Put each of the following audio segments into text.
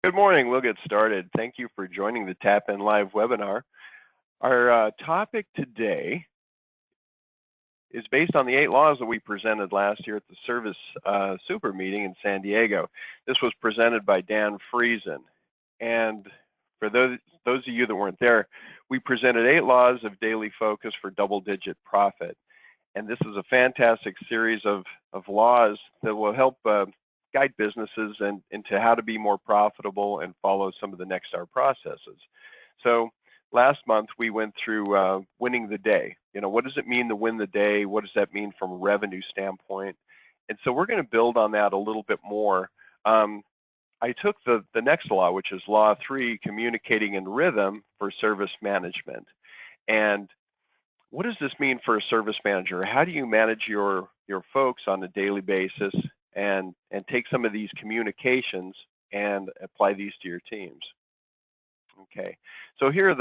Good morning. We'll get started. Thank you for joining the Tap In Live webinar. Our topic today is based on the 8 laws that we presented last year at the Service Super Meeting in San Diego. This was presented by Dan Friesen. And for those of you that weren't there, we presented 8 laws of daily focus for double-digit profit. And this is a fantastic series of laws that will help guide businesses into how to be more profitable and follow some of the next star processes. So last month we went through winning the day. You know, what does it mean to win the day? What does that mean from a revenue standpoint? And so we're going to build on that a little bit more. I took the next law, which is Law 3, communicating in rhythm for service management. And what does this mean for a service manager? How do you manage your folks on a daily basis and take some of these communications and apply these to your teams? Okay, so here are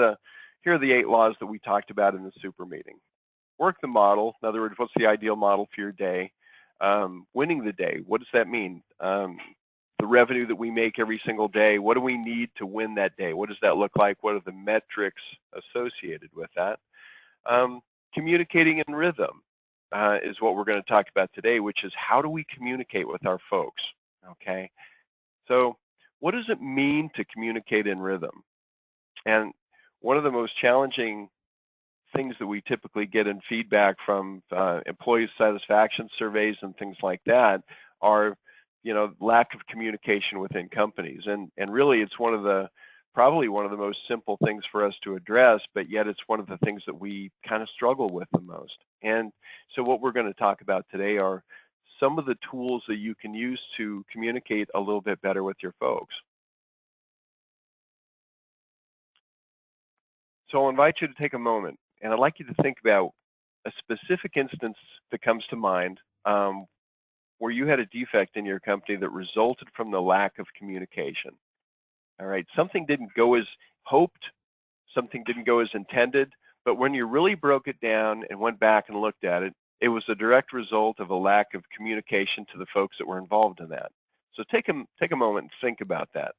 the 8 laws that we talked about in the super meeting. Work the model. In other words, what's the ideal model for your day? Winning the day. What does that mean? The revenue that we make every single day. What do we need to win that day? What does that look like? What are the metrics associated with that? Communicating in rhythm is what we're going to talk about today, which is how do we communicate with our folks, okay? So what does it mean to communicate in rhythm? And one of the most challenging things that we typically get in feedback from employee satisfaction surveys and things like that are, you know, lack of communication within companies. And really it's probably one of the most simple things for us to address, but yet it's one of the things that we kind of struggle with the most. And so what we're going to talk about today are some of the tools that you can use to communicate a little bit better with your folks. So I'll invite you to take a moment, and I'd like you to think about a specific instance that comes to mind where you had a defect in your company that resulted from the lack of communication. All right, something didn't go as hoped, something didn't go as intended, but when you really broke it down and went back and looked at it, it was a direct result of a lack of communication to the folks that were involved in that. So take a moment and think about that.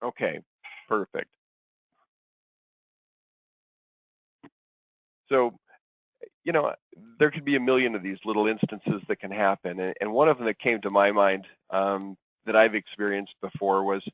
Okay, perfect. So, you know, there could be a million of these little instances that can happen, and one of them that came to my mind that I've experienced before was,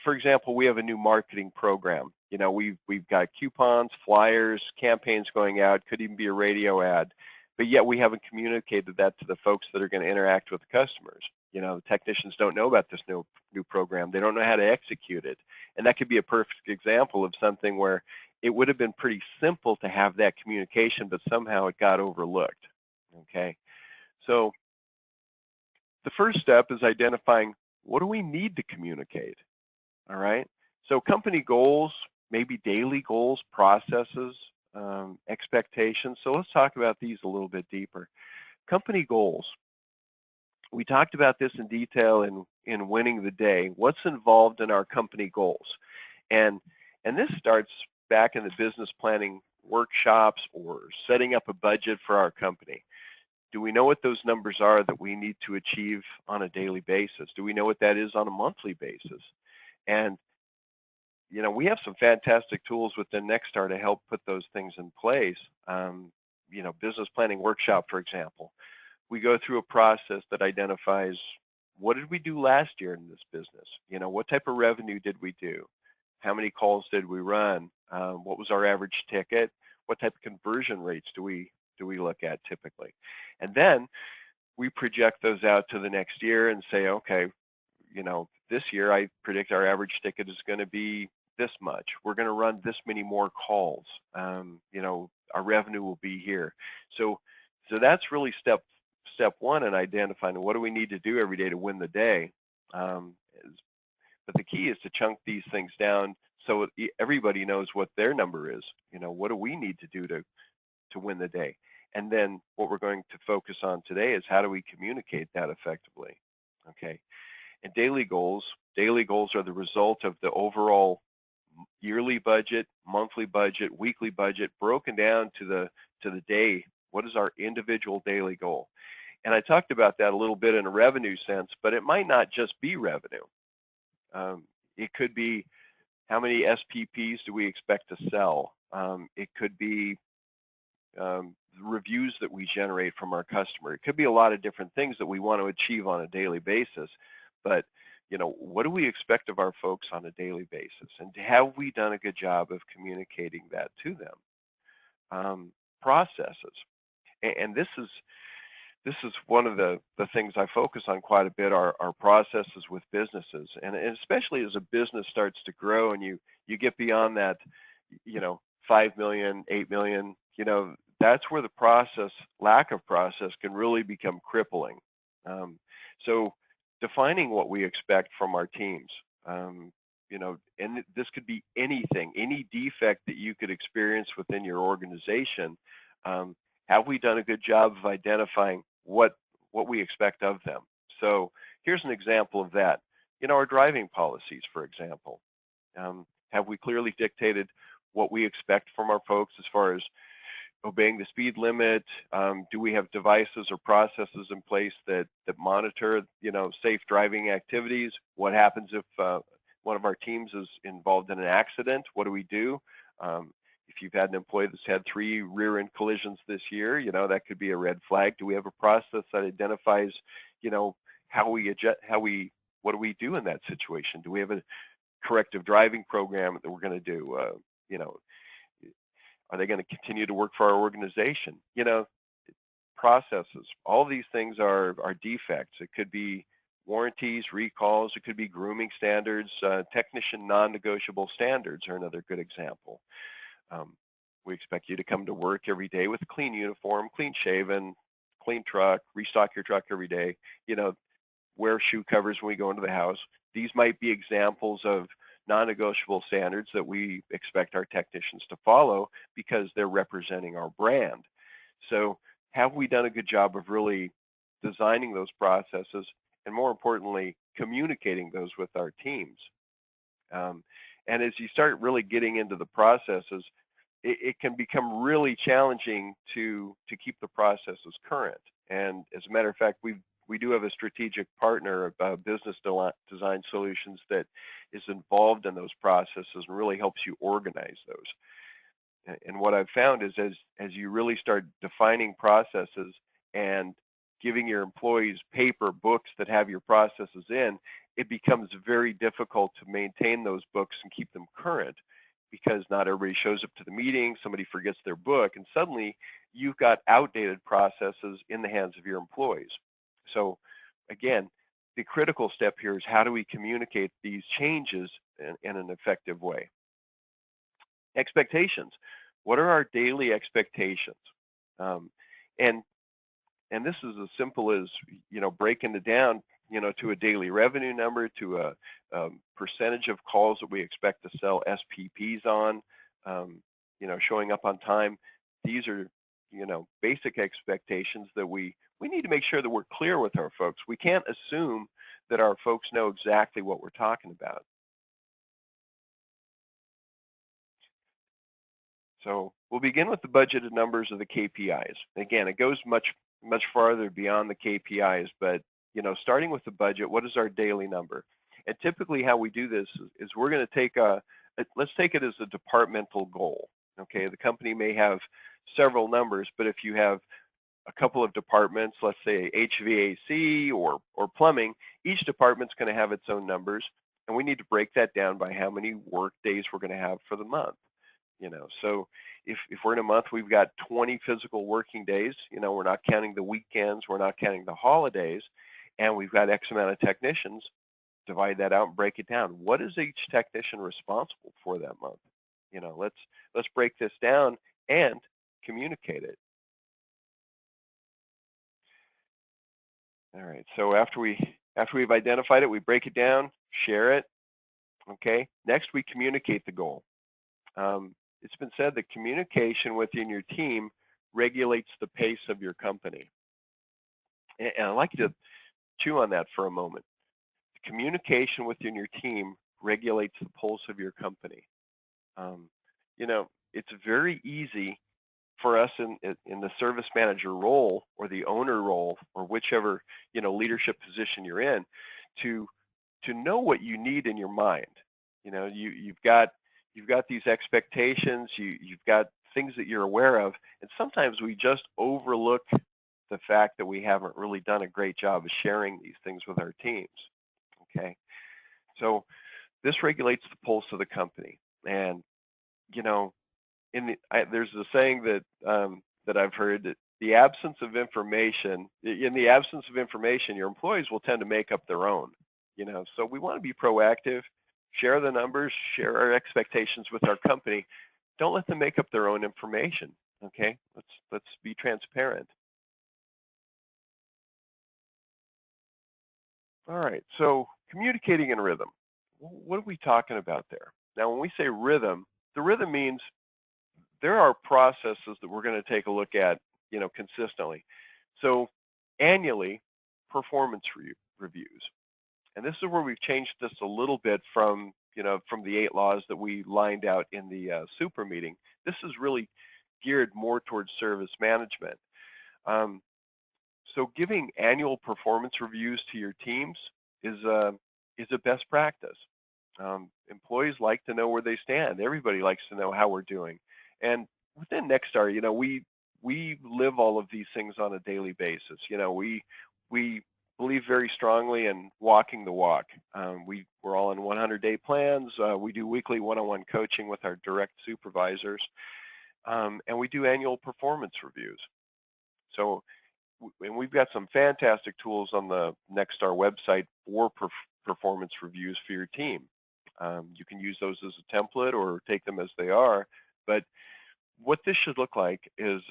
for example, we have a new marketing program. You know, we've got coupons, flyers, campaigns going out, could even be a radio ad, but yet we haven't communicated that to the folks that are going to interact with the customers. You know, the technicians don't know about this new program. They don't know how to execute it. And that could be a perfect example of something where it would have been pretty simple to have that communication, but somehow it got overlooked. Okay, so the first step is identifying what do we need to communicate. All right, so company goals, maybe daily goals, processes, expectations. So let's talk about these a little bit deeper. Company goals. We talked about this in detail in winning the day. What's involved in our company goals? And this starts back in the business planning workshops or setting up a budget for our company. Do we know what those numbers are that we need to achieve on a daily basis? Do we know what that is on a monthly basis? And, you know, we have some fantastic tools within Nexstar to help put those things in place. You know, business planning workshop, for example. We go through a process that identifies what did we do last year in this business? You know, what type of revenue did we do? How many calls did we run? What was our average ticket? What type of conversion rates do we look at typically? And then we project those out to the next year and say, okay, you know, this year I predict our average ticket is going to be this much. We're going to run this many more calls. You know, our revenue will be here. So that's really step one in identifying what do we need to do every day to win the day. But the key is to chunk these things down so everybody knows what their number is. You know, what do we need to do to win the day? And then what we're going to focus on today is how do we communicate that effectively, okay? And daily goals are the result of the overall yearly budget, monthly budget, weekly budget, broken down to the day. What is our individual daily goal? And I talked about that a little bit in a revenue sense, but it might not just be revenue. It could be how many SPPs do we expect to sell? It could be reviews that we generate from our customer. It could be a lot of different things that we want to achieve on a daily basis. But, what do we expect of our folks on a daily basis? And have we done a good job of communicating that to them? Processes. And this is one of the things I focus on quite a bit are processes with businesses. And especially as a business starts to grow and you get beyond that, 5 million, 8 million, that's where the lack of process can really become crippling. So defining what we expect from our teams, and this could be anything, any defect that you could experience within your organization. Have we done a good job of identifying what we expect of them? So here's an example of that. Our driving policies, for example. Have we clearly dictated what we expect from our folks as far as obeying the speed limit? Do we have devices or processes in place that monitor, safe driving activities? What happens if one of our teams is involved in an accident? What do we do? If you've had an employee that's had 3 rear-end collisions this year, that could be a red flag. Do we have a process that identifies, what do we do in that situation? Do we have a corrective driving program that we're going to do? Are they going to continue to work for our organization? Processes. All these things are defects. It could be warranties, recalls. It could be grooming standards. Technician non-negotiable standards are another good example. We expect you to come to work every day with a clean uniform, clean shaven, clean truck, restock your truck every day, wear shoe covers when we go into the house. These might be examples of non-negotiable standards that we expect our technicians to follow because they're representing our brand. So have we done a good job of really designing those processes and, more importantly, communicating those with our teams? And as you start really getting into the processes, it can become really challenging to keep the processes current. And as a matter of fact, we do have a strategic partner, Business Design Solutions, that is involved in those processes and really helps you organize those. And what I've found is as you really start defining processes and giving your employees paper books that have your processes in, it becomes very difficult to maintain those books and keep them current because not everybody shows up to the meeting, somebody forgets their book, and suddenly you've got outdated processes in the hands of your employees. So again, the critical step here is how do we communicate these changes in an effective way? Expectations. What are our daily expectations? And this is as simple as, breaking it down, to a daily revenue number, to a percentage of calls that we expect to sell SPPs on, showing up on time. These are, basic expectations that we need to make sure that we're clear with our folks. We can't assume that our folks know exactly what we're talking about. So we'll begin with the budgeted numbers of the KPIs. Again, it goes much farther beyond the KPIs, but starting with the budget, what is our daily number? And typically how we do this is we're going to take let's take it as a departmental goal. Okay, the company may have several numbers, but if you have a couple of departments, let's say HVAC or plumbing, each department's going to have its own numbers, and we need to break that down by how many work days we're going to have for the month. So if we're in a month, we've got 20 physical working days, we're not counting the weekends, we're not counting the holidays, and we've got X amount of technicians, divide that out and break it down. What is each technician responsible for that month? Let's break this down and communicate it. All right, so after we've identified it, we break it down, share it. Okay, next we communicate the goal. It's been said that communication within your team regulates the pace of your company. And I'd like you to chew on that for a moment. Communication within your team regulates the pulse of your company. Um, you know, it's very easy for us in the service manager role or the owner role or whichever, leadership position you're in to know what you need in your mind. You've got these expectations, you've got things that you're aware of, and sometimes we just overlook the fact that we haven't really done a great job of sharing these things with our teams. Okay, so this regulates the pulse of the company, and you know, there's a saying that I've heard that in the absence of information, your employees will tend to make up their own. So we want to be proactive, share the numbers, share our expectations with our company. Don't let them make up their own information. Okay, let's be transparent. All right, so communicating in rhythm. What are we talking about there? Now, when we say rhythm, the rhythm means there are processes that we're going to take a look at, consistently. So annually, performance reviews. And this is where we've changed this a little bit from the 8 laws that we lined out in the super meeting. This is really geared more towards service management. Um, so giving annual performance reviews to your teams is a best practice. Employees like to know where they stand. Everybody likes to know how we're doing. And within Nexstar, we live all of these things on a daily basis. We believe very strongly in walking the walk. We're all on 100-day plans. We do weekly one-on-one coaching with our direct supervisors, and we do annual performance reviews. So, and we've got some fantastic tools on the Nexstar website for performance reviews for your team. You can use those as a template or take them as they are. But what this should look like is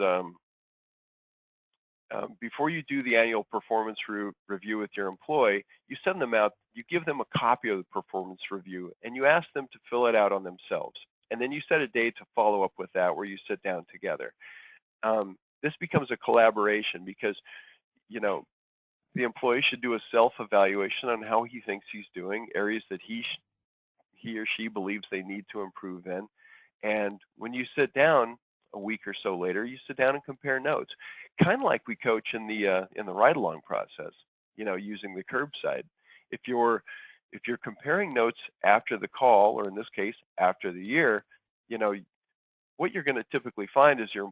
before you do the annual performance review with your employee, you send them out, you give them a copy of the performance review, and you ask them to fill it out on themselves. And then you set a date to follow up with that where you sit down together. This becomes a collaboration because, you know, the employee should do a self-evaluation on how he thinks he's doing, areas that he or she believes they need to improve in. And when you sit down a week or so later, you sit down and compare notes, kind of like we coach in the ride-along process, using the curbside. If you're comparing notes after the call, or in this case, after the year, you know, what you're going to typically find is your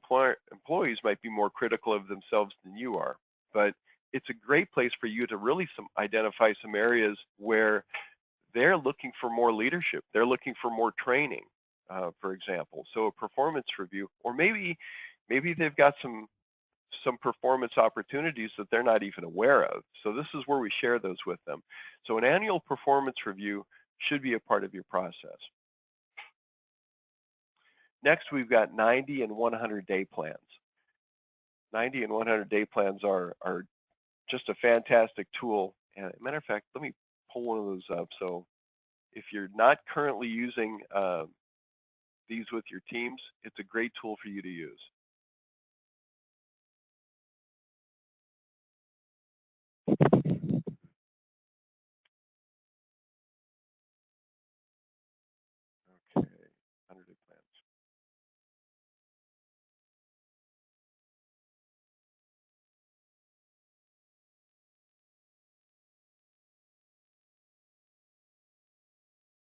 employees might be more critical of themselves than you are. But it's a great place for you to really identify some areas where they're looking for more leadership. They're looking for more training, for example. So a performance review, or maybe they've got some performance opportunities that they're not even aware of. So this is where we share those with them. So an annual performance review should be a part of your process. Next, we've got 90 and 100-day plans. 90 and 100-day plans are just a fantastic tool. And as a matter of fact, let me pull one of those up. So if you're not currently using these with your teams, it's a great tool for you to use. Okay, 100-day plans.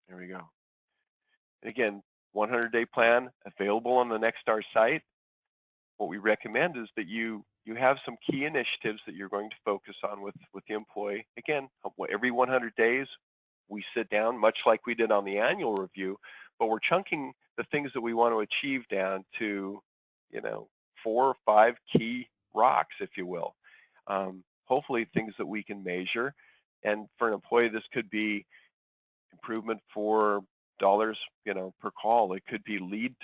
There we go. And again, 100-day plan available on the Nexstar site. What we recommend is that you have some key initiatives that you're going to focus on with the employee. Again, every 100 days, we sit down, much like we did on the annual review, but we're chunking the things that we want to achieve down to, 4 or 5 key rocks, if you will. Hopefully things that we can measure. And for an employee, this could be improvement for dollars, per call. It could be lead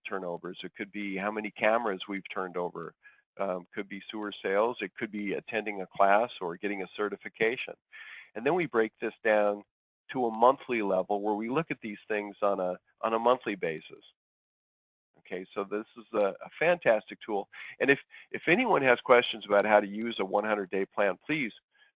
turnovers. It could be how many cameras we've turned over. Could be sewer sales. It could be attending a class or getting a certification. And then we break this down to a monthly level where we look at these things on a monthly basis. Okay, so this is a fantastic tool. And if anyone has questions about how to use a 100-day plan, please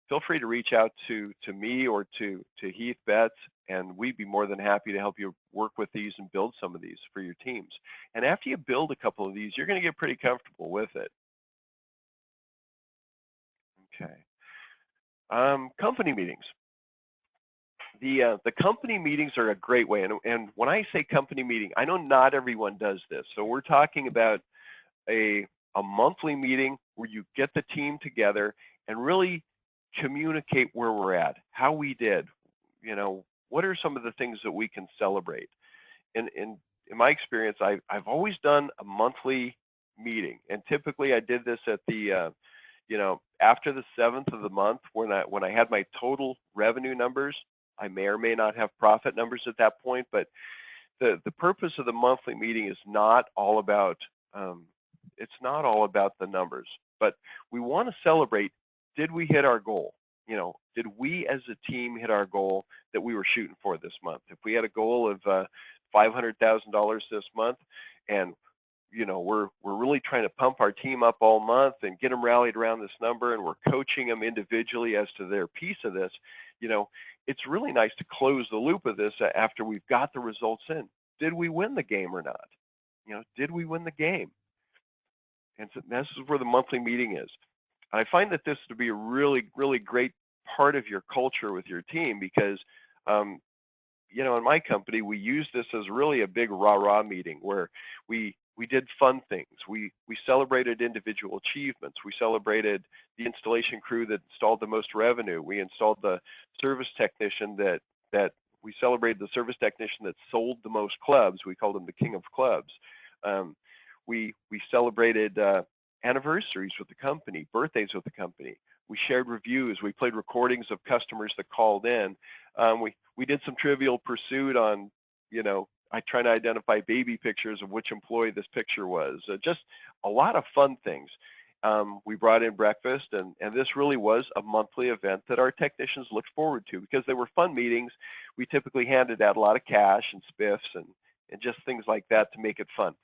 feel free to reach out to me or to Heath Betts, and we'd be more than happy to help you work with these and build some of these for your teams. And after you build a couple of these, you're going to get pretty comfortable with it. Okay. Company meetings. The company meetings are a great way, and when I say company meeting, I know not everyone does this. So we're talking about a monthly meeting where you get the team together and really communicate where we're at, how we did, what are some of the things that we can celebrate. In my experience, I've always done a monthly meeting, and typically I did this at the after the 7th of the month when I had my total revenue numbers. I may or may not have profit numbers at that point, but the purpose of the monthly meeting is not all about it's not all about the numbers, but we want to celebrate, did we hit our goal? Did we as a team hit our goal that we were shooting for this month? If we had a goal of $500,000 this month, and we're really trying to pump our team up all month and get them rallied around this number, and we're coaching them individually as to their piece of this, it's really nice to close the loop of this after we've got the results in. Did we win the game or not? Did we win the game? And so this is where the monthly meeting is. And I find that this to be a really, really great part of your culture with your team because, in my company, we use this as really a big rah-rah meeting where we did fun things. We celebrated individual achievements. We celebrated the installation crew that installed the most revenue. We installed the service technician that we celebrated the service technician that sold the most clubs. We called him the king of clubs. We celebrated anniversaries with the company, birthdays with the company. We shared reviews. We played recordings of customers that called in. We did some Trivial Pursuit on, I try to identify baby pictures of which employee this picture was. Just a lot of fun things. We brought in breakfast, and this really was a monthly event that our technicians looked forward to because they were fun meetings. We typically handed out a lot of cash and spiffs and just things like that to make it fun.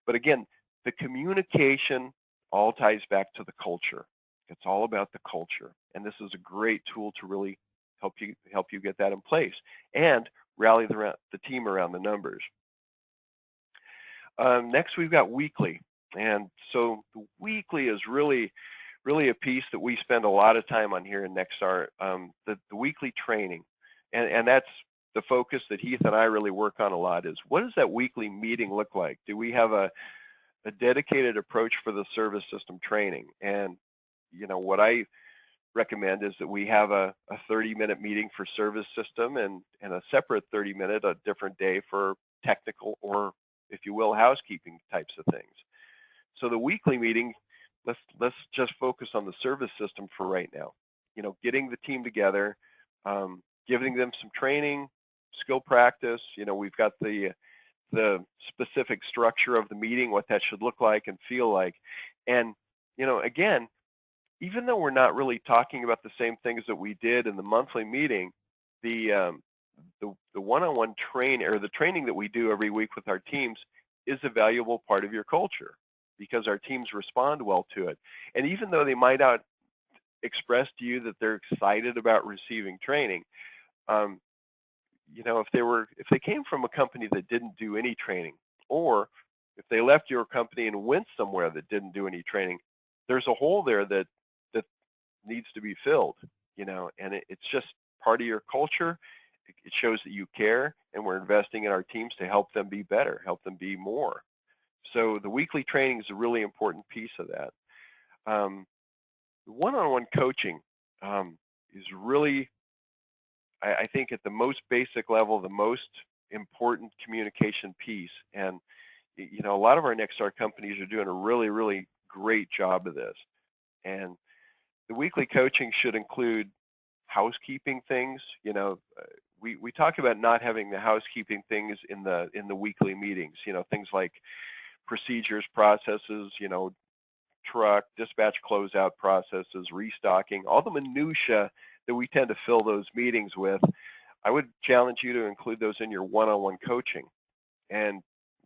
But again, the communication all ties back to the culture. It's all about the culture, and this is a great tool to really help you get that in place and rally the team around the numbers. Next, we've got weekly, and so the weekly is really a piece that we spend a lot of time on here in Nexar. The weekly training, and that's the focus that Heath and I really work on a lot. Is what does that weekly meeting look like? Do we have a dedicated approach for the service system training? And what I recommend is that we have a 30-minute meeting for service system and a separate 30-minute a different day for technical or, if you will, housekeeping types of things. So the weekly meeting, let's just focus on the service system for right now. Getting the team together, giving them some training, skill practice. We've got the specific structure of the meeting, what that should look like and feel like. And, again, even though we're not really talking about the same things that we did in the monthly meeting, the one-on-one training or the training that we do every week with our teams is a valuable part of your culture because our teams respond well to it. And even though they might not express to you that they're excited about receiving training, if they came from a company that didn't do any training, or if they left your company and went somewhere that didn't do any training, there's a hole there that needs to be filled, and it's just part of your culture. It shows that you care, and we're investing in our teams to help them be better, help them be more. So the weekly training is a really important piece of that. One-on-one coaching is really, I think, at the most basic level, the most important communication piece. And, a lot of our Nexar companies are doing a really, really great job of this. And the weekly coaching should include housekeeping things. We talk about not having the housekeeping things in the weekly meetings. Things like procedures, processes, truck, dispatch closeout processes, restocking, all the minutia that we tend to fill those meetings with. I would challenge you to include those in your one-on-one coaching. And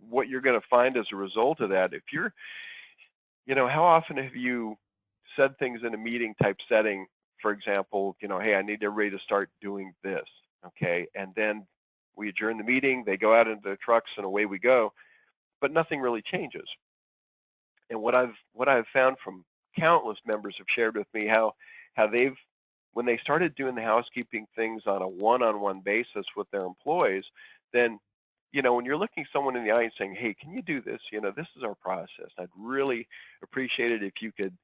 what you're going to find as a result of that, if you're, how often have you said things in a meeting type setting for example, hey, I need everybody to start doing this, okay? And then we adjourn the meeting, they go out into their trucks, and away we go, but nothing really changes. And what I've found from countless members have shared with me how they've, when they started doing the housekeeping things on a one-on-one basis with their employees, then when you're looking someone in the eye and saying, hey, can you do this? This is our process. I'd really appreciate it if you could,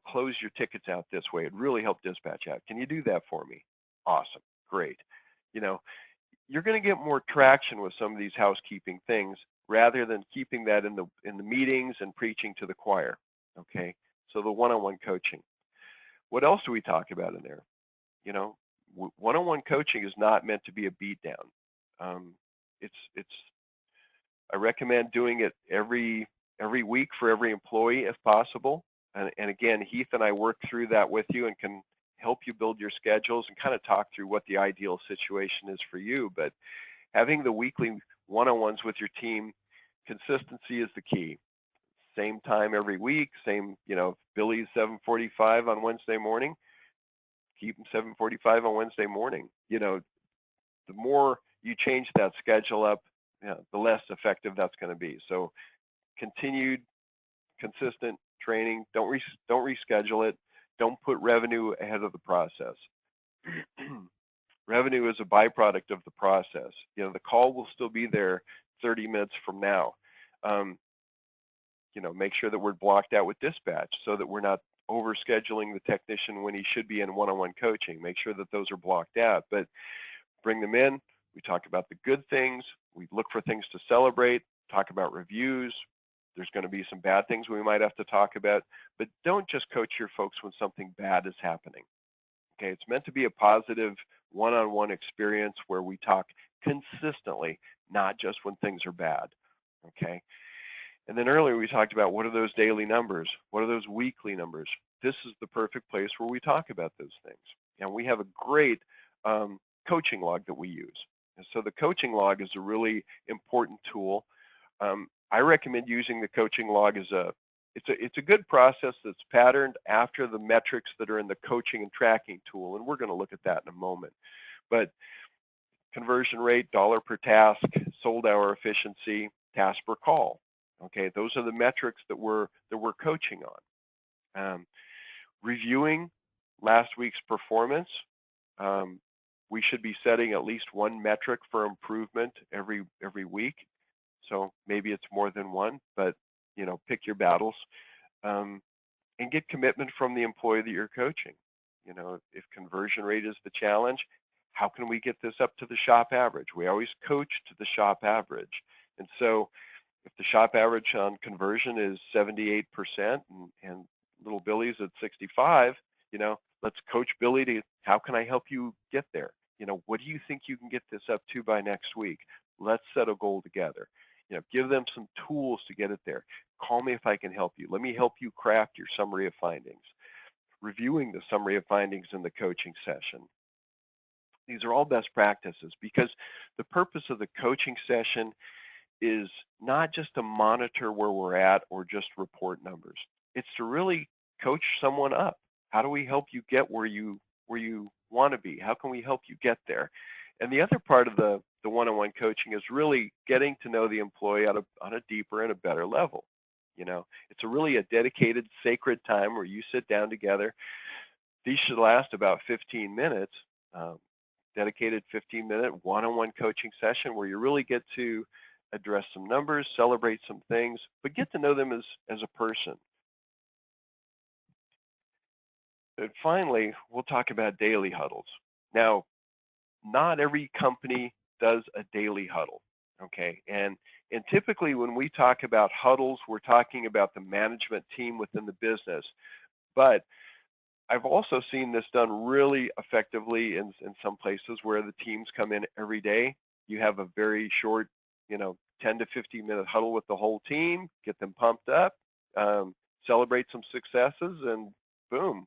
close your tickets out this way. It'd really help dispatch out. Can you do that for me? Awesome. Great. You're going to get more traction with some of these housekeeping things rather than keeping that in the meetings and preaching to the choir. Okay. So the one-on-one coaching. What else do we talk about in there? One-on-one coaching is not meant to be a beat down. It's I recommend doing it every week for every employee if possible. And again, Heath and I work through that with you and can help you build your schedules and kind of talk through what the ideal situation is for you. But having the weekly one-on-ones with your team, consistency is the key. Same time every week, same, Billy's 7:45 on Wednesday morning, keep them 7:45 on Wednesday morning. The more you change that schedule up, the less effective that's going to be. So continued, consistent training. Don't reschedule it. Don't put revenue ahead of the process. Revenue is a byproduct of the process. The call will still be there 30 minutes from now. Make sure that we're blocked out with dispatch so that we're not overscheduling the technician when he should be in one-on-one coaching. Make sure that those are blocked out. But bring them in. We talk about the good things. We look for things to celebrate, talk about reviews. There's going to be some bad things we might have to talk about, but don't just coach your folks when something bad is happening. Okay, it's meant to be a positive one-on-one experience where we talk consistently, not just when things are bad. Okay, and then earlier we talked about what are those daily numbers? What are those weekly numbers? This is the perfect place where we talk about those things. And we have a great coaching log that we use. And so the coaching log is a really important tool. I recommend using the coaching log as it's a good process that's patterned after the metrics that are in the coaching and tracking tool, and we're going to look at that in a moment. But conversion rate, dollar per task, sold hour efficiency, task per call. Okay, those are the metrics that we're coaching on. Reviewing last week's performance. We should be setting at least one metric for improvement every week. So maybe it's more than one, but pick your battles, and get commitment from the employee that you're coaching. If conversion rate is the challenge, how can we get this up to the shop average? We always coach to the shop average. And so if the shop average on conversion is 78% and little Billy's at 65, let's coach Billy to how can I help you get there? What do you think you can get this up to by next week? Let's set a goal together. Give them some tools to get it there. Call me if I can help you. Let me help you craft your summary of findings. Reviewing the summary of findings in the coaching session. These are all best practices because the purpose of the coaching session is not just to monitor where we're at or just report numbers. It's to really coach someone up. How do we help you get where you want to be? How can we help you get there? And the other part of the one-on-one coaching is really getting to know the employee on a deeper and a better level. It's a dedicated, sacred time where you sit down together. These should last about 15 minutes, dedicated 15-minute one-on-one coaching session where you really get to address some numbers, celebrate some things, but get to know them as a person. And finally, we'll talk about daily huddles. Now, not every company does a daily huddle, okay? And typically when we talk about huddles, we're talking about the management team within the business. But I've also seen this done really effectively in some places where the teams come in every day. You have a very short, 10 to 15 minute huddle with the whole team, get them pumped up, celebrate some successes, and boom,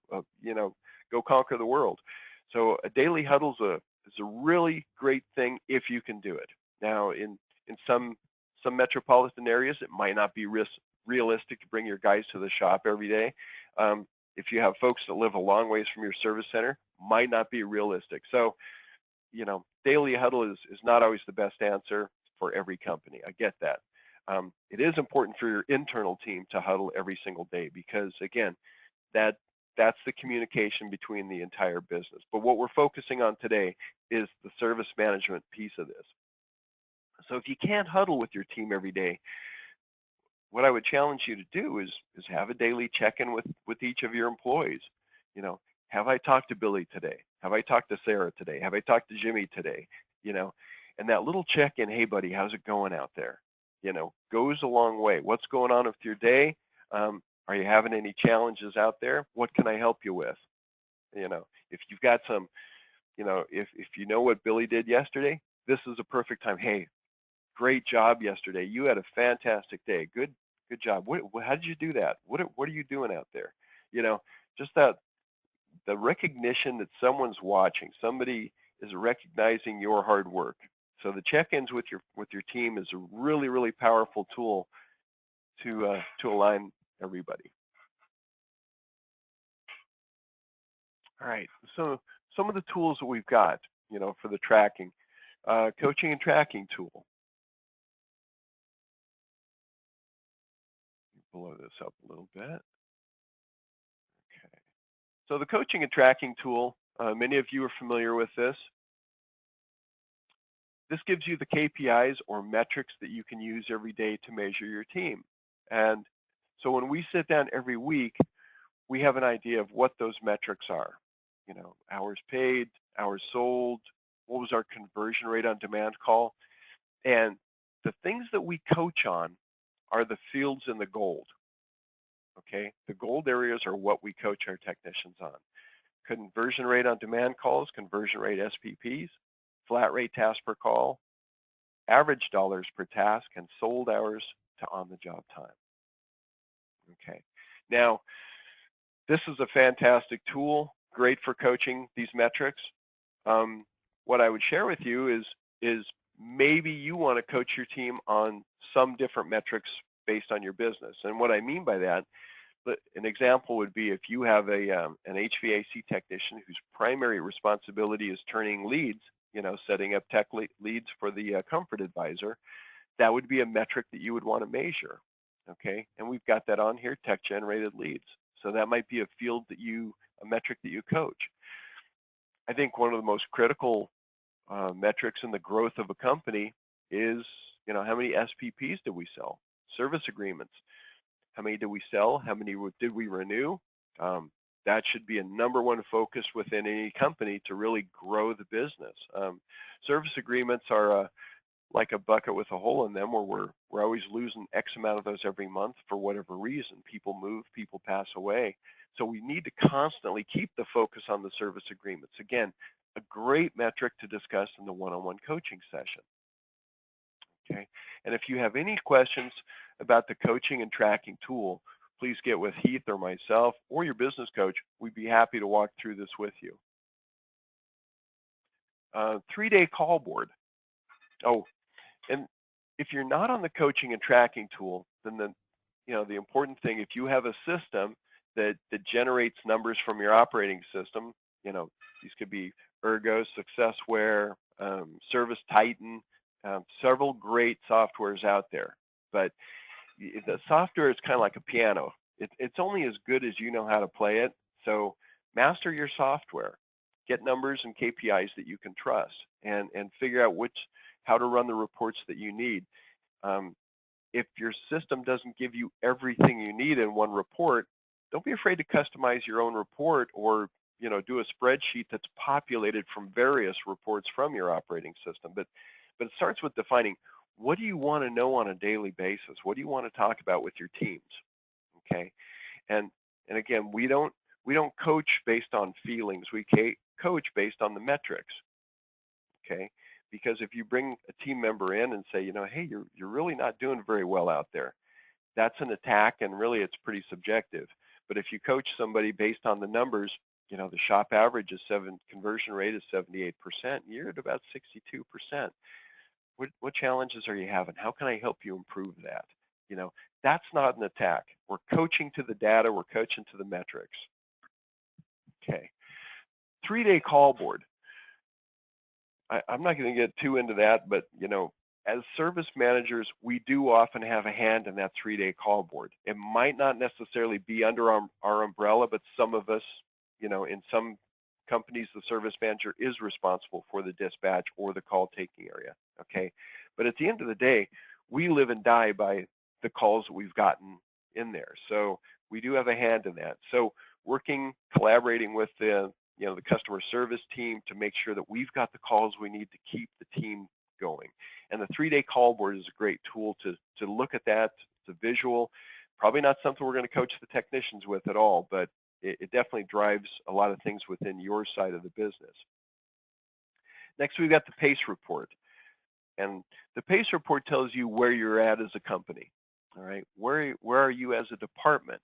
go conquer the world. So a daily huddle is a really great thing if you can do it. Now, in some metropolitan areas, it might not be realistic to bring your guys to the shop every day. if you have folks that live a long ways from your service center, might not be realistic. So, daily huddle is not always the best answer for every company. I get that. It is important for your internal team to huddle every single day because, again, that's the communication between the entire business. But what we're focusing on today is the service management piece of this. So if you can't huddle with your team every day, what I would challenge you to do is have a daily check-in with each of your employees. Have I talked to Billy today? Have I talked to Sarah today? Have I talked to Jimmy today? You know, and that little check-in, hey buddy, how's it going out there? Goes a long way. What's going on with your day? Are you having any challenges out there? What can I help you with? If you've got some, if you know what Billy did yesterday, this is a perfect time. Hey, great job yesterday. You had a fantastic day. Good job. How did you do that? What are you doing out there? Just that the recognition that someone's watching, somebody is recognizing your hard work. So the check-ins with your team is a really, really powerful tool to align everybody. All right. So some of the tools that we've got, for the tracking, coaching and tracking tool. Blow this up a little bit. Okay. So the coaching and tracking tool, many of you are familiar with this. This gives you the KPIs or metrics that you can use every day to measure your team. And so when we sit down every week, we have an idea of what those metrics are. Hours paid, hours sold, what was our conversion rate on demand call. And the things that we coach on are the fields in the gold. Okay, the gold areas are what we coach our technicians on. Conversion rate on demand calls, conversion rate SPPs, flat rate task per call, average dollars per task, and sold hours to on-the-job time. Okay, now this is a fantastic tool, great for coaching these metrics. What I would share with you is maybe you want to coach your team on some different metrics based on your business. And what I mean by that, an example would be if you have an HVAC technician whose primary responsibility is turning leads, setting up tech leads for the comfort advisor, that would be a metric that you would want to measure, okay? And we've got that on here, tech-generated leads. So that might be a metric that you coach. I think one of the most critical metrics in the growth of a company is, how many SPPs do we sell? Service agreements. How many did we sell? How many did we renew? That should be a number one focus within any company to really grow the business. Service agreements are like a bucket with a hole in them where we're always losing X amount of those every month for whatever reason. People move, people pass away. So we need to constantly keep the focus on the service agreements. Again, a great metric to discuss in the one-on-one coaching session. Okay, and if you have any questions about the coaching and tracking tool, please get with Heath or myself or your business coach. We'd be happy to walk through this with you. 3-day call board. Oh, and if you're not on the coaching and tracking tool, then the important thing, if you have a system that generates numbers from your operating system, these could be Ergo, Successware, Service Titan, several great softwares out there. But the software is kind of like a piano. It's only as good as you know how to play it. So master your software. Get numbers and KPIs that you can trust and figure out how to run the reports that you need. If your system doesn't give you everything you need in one report, don't be afraid to customize your own report or do a spreadsheet that's populated from various reports from your operating system. But it starts with defining, what do you want to know on a daily basis? What do you want to talk about with your teams? Okay, and again, we don't coach based on feelings. We coach based on the metrics. Okay, because if you bring a team member in and say, hey, you're really not doing very well out there, that's an attack, and really it's pretty subjective. But if you coach somebody based on the numbers, the shop average is conversion rate is 78%. You're at about 62%. What challenges are you having? How can I help you improve that? That's not an attack. We're coaching to the data. We're coaching to the metrics. Okay. 3-day call board. I'm not going to get too into that, but as service managers, we do often have a hand in that 3-day call board. It might not necessarily be under our umbrella, but some of us, in some companies, the service manager is responsible for the dispatch or the call taking area, okay? But at the end of the day, we live and die by the calls that we've gotten in there. So we do have a hand in that. So collaborating with the customer service team to make sure that we've got the calls we need to keep the team going. And the 3-day call board is a great tool to look at that. It's a visual. Probably not something we're going to coach the technicians with at all, but it definitely drives a lot of things within your side of the business. Next, we've got the PACE report. And the PACE report tells you where you're at as a company. All right, where are you as a department?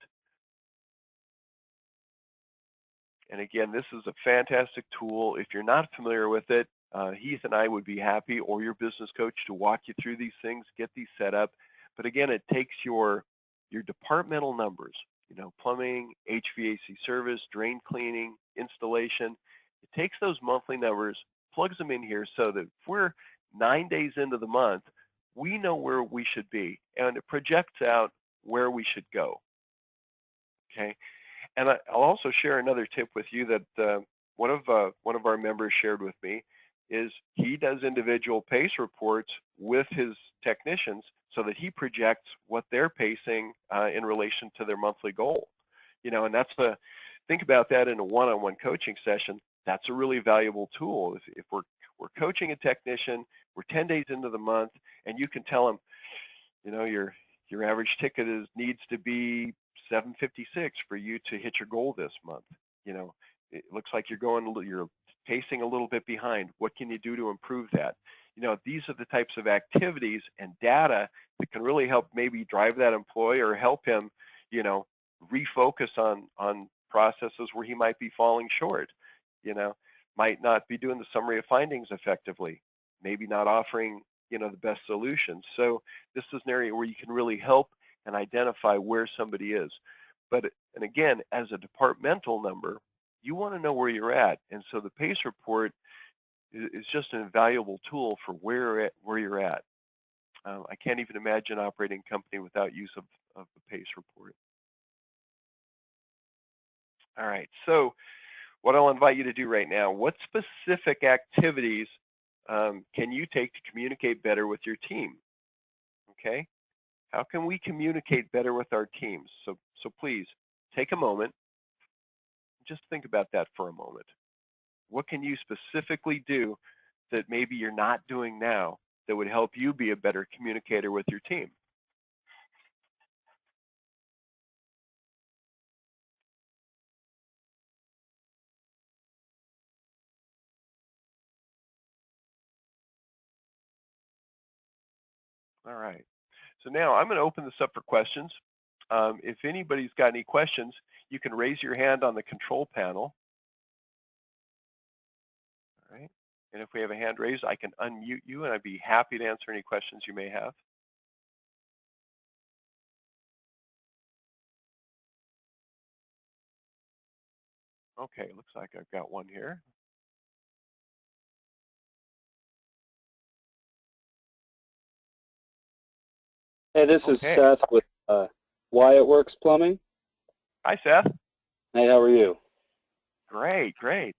And again, this is a fantastic tool. If you're not familiar with it, Heath and I would be happy, or your business coach, to walk you through these things, get these set up. But again, it takes your departmental numbers, plumbing, HVAC service, drain cleaning, installation. It takes those monthly numbers, plugs them in here so that if we're 9 days into the month, we know where we should be, and it projects out where we should go, okay? And I'll also share another tip with you that one of our members shared with me is he does individual PACE reports with his technicians so that he projects what they're pacing in relation to their monthly goal. And think about that in a one-on-one coaching session. That's a really valuable tool. If we're coaching a technician, we're 10 days into the month, and you can tell them, your average ticket needs to be 756 for you to hit your goal this month. It looks like you're pacing a little bit behind. What can you do to improve that? These are the types of activities and data that can really help maybe drive that employee or help him, refocus on processes where he might be falling short. Might not be doing the summary of findings effectively, maybe not offering, the best solutions. So this is an area where you can really help and identify where somebody is. And again, as a departmental number, you want to know where you're at. And so the PACE report is just an invaluable tool for where you're at. I can't even imagine operating a company without use of the PACE report. All right, so what I'll invite you to do right now, what specific activities can you take to communicate better with your team? Okay, how can we communicate better with our teams? So please take a moment, just think about that for a moment. What can you specifically do that maybe you're not doing now that would help you be a better communicator with your team? All right. So now I'm going to open this up for questions. If anybody's got any questions, you can raise your hand on the control panel. All right. And if we have a hand raised, I can unmute you, and I'd be happy to answer any questions you may have. Okay, looks like I've got one here. Hey, this is Seth with Why It Works Plumbing. Hi, Seth. Hey, how are you? Great, great.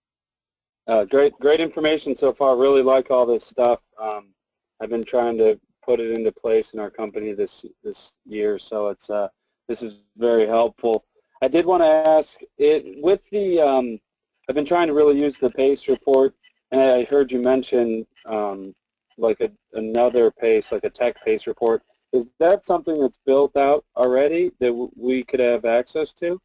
Great information so far. Really like all this stuff. I've been trying to put it into place in our company this year, so it's this is very helpful. I did want to ask I've been trying to really use the PACE report, and I heard you mention like another PACE, like a tech PACE report. Is that something that's built out already that we could have access to?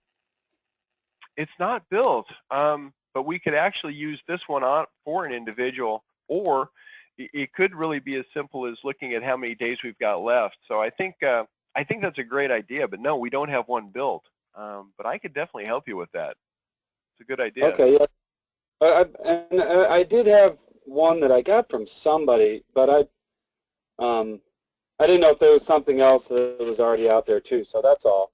It's not built, but we could actually use this one for an individual, or it could really be as simple as looking at how many days we've got left. So I think that's a great idea, but no, we don't have one built. But I could definitely help you with that. It's a good idea. Okay, yeah. I did have one that I got from somebody, but I didn't know if there was something else that was already out there too. So that's all.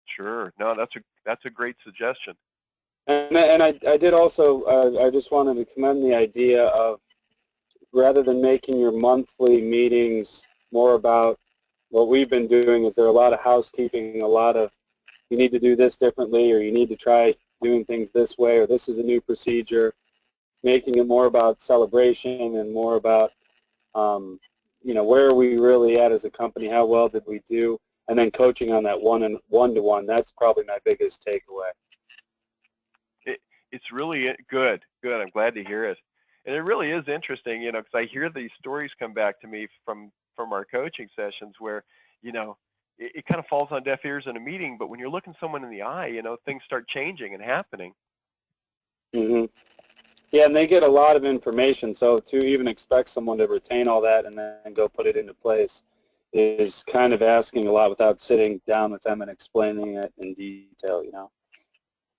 Sure. No, that's a great suggestion. And I did also, I just wanted to commend the idea of, rather than making your monthly meetings more about, what we've been doing is there are a lot of housekeeping, a lot of, you need to do this differently, or you need to try doing things this way, or this is a new procedure, making it more about celebration and more about, where are we really at as a company, how well did we do, and then coaching on that one-to-one. That's probably my biggest takeaway. It's really good. Good. I'm glad to hear it. And it really is interesting, because I hear these stories come back to me from our coaching sessions where, it kind of falls on deaf ears in a meeting, but when you're looking someone in the eye, things start changing and happening. Mm-hmm. Yeah, and they get a lot of information, so to even expect someone to retain all that and then go put it into place is kind of asking a lot without sitting down with them and explaining it in detail.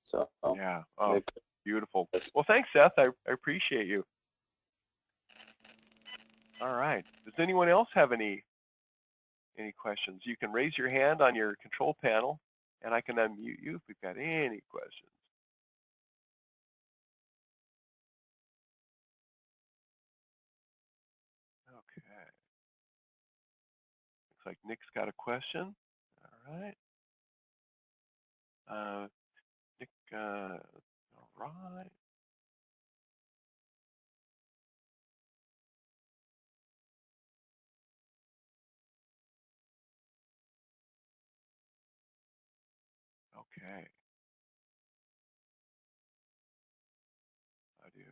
So Yeah. Oh, beautiful. Well, thanks, Seth. I appreciate you. All right. Does anyone else have any questions? You can raise your hand on your control panel, and I can unmute you if we've got any questions. Okay. Looks like Nick's got a question. All right. Nick, all right. Okay. I do.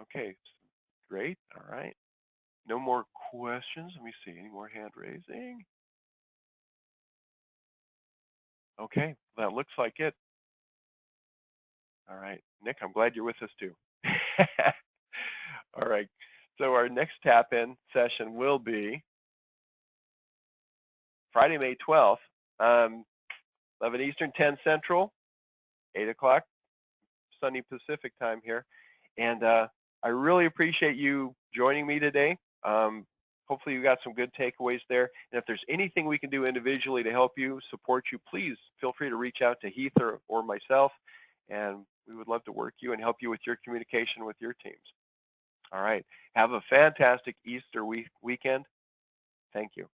Okay. Great. All right. No more questions. Let me see. Any more hand raising? Okay. That looks like it. All right. Nick, I'm glad you're with us too. All right. So our next tap-in session will be Friday, May 12th, 11 Eastern, 10 Central, 8 o'clock Sunny Pacific time here. And I really appreciate you joining me today. Hopefully you got some good takeaways there. And if there's anything we can do individually to help you, support you, please feel free to reach out to Heath or myself. And we would love to work you and help you with your communication with your teams. All right. Have a fantastic Easter weekend. Thank you.